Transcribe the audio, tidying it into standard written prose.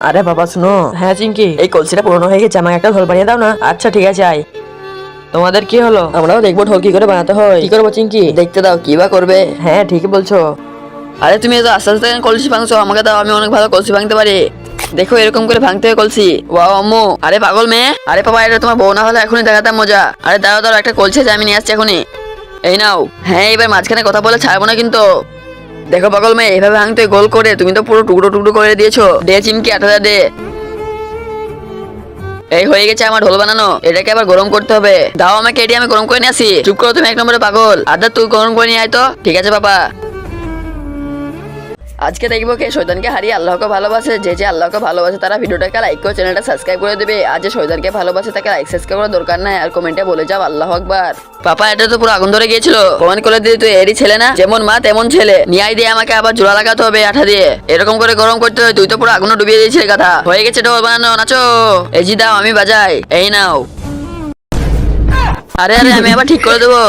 আরে বাবা শুনো। হ্যাঁ চিঙ্কি, এই কলসিটা পুরনো হয়ে গেছে, আমাকে একটা ঢোল বানিয়ে দাও না। আচ্ছা ঠিক আছে আয়। তোমাদের কি হলো? আমরাও দেখবো ঢোল কি করে বানাতে হয়। কি করবো চিঙ্কি? দেখতে দাও কি বা করবে। হ্যাঁ ঠিকই বলছো। আরে তুমি তো আস্তে আস্তে কলসি ভাঙছো, আমাকে দাও, আমি অনেক ভালো কলসি ভাঙতে পারি। দেখো এরকম করে ভাঙতে হয় কলসি। ওয়াও আম্মু, আরে পাগল মেয়ে, আরে পাপা এটা তোমার বউ না হলে এখনই দেখাতাম মজা। আরে দাঁড়াও দাঁড়াও, একটা কলসি আছে আমি নিয়ে আসছি এখনই। এই নাও। হ্যাঁ এবার মাঝখানে কথা বলে ছাড়বো না কিন্তু। দেখো পাগল মেয়ে, এইভাবে ভাঙতে গোল করে, তুমি তো পুরো টুকরো টুকরো করে দিয়েছো। দে চিমকি 8,000 দে। এই হয়ে গেছে আমার ঢোল বানানো, এটাকে আবার গরম করতে হবে। দাও আমাকে এটি, আমি গরম করে নিয়ে আসি। চুপ করো তুমি এক নম্বরে পাগল। আদা তুই গরম করে নিয়ে আয় তো। ঠিক আছে বাবা। আজকে দেখবো কে শয়তানকে হারিয়ে আল্লাহকে ভালোবাসে। যে যে আল্লাহকে ভালোবাসে তারা ভিডিওটাকে লাইক করে চ্যানেলটা সাবস্ক্রাইব করে দেবে। আর যে শয়তানকে ভালোবাসে তাকে লাইক সাবস্ক্রাইব করার দরকার নাই, আর কমেন্টে বলে যাও আল্লাহু আকবার। পাপা এটা তো পুরো আগুন ধরে গিয়েছিল। কমেন্ট করে দিদি তুই এরই ছেলে না, যেমন মা তেমন ছেলে। নিয়াই দিয়ে আমাকে আবার জোড়া লাগাতে হবে আঠা দিয়ে, এরকম করে গরম করতে হয়। তুই তো পুরো আগুনে ডুবিয়ে দিয়েছিস কথা। হয়ে গেছে ঢোল বানানো, নাচো। এই জি দাও আমি বাজাই, এই নাও। আরে আরে আমি আবার ঠিক করে দেবো।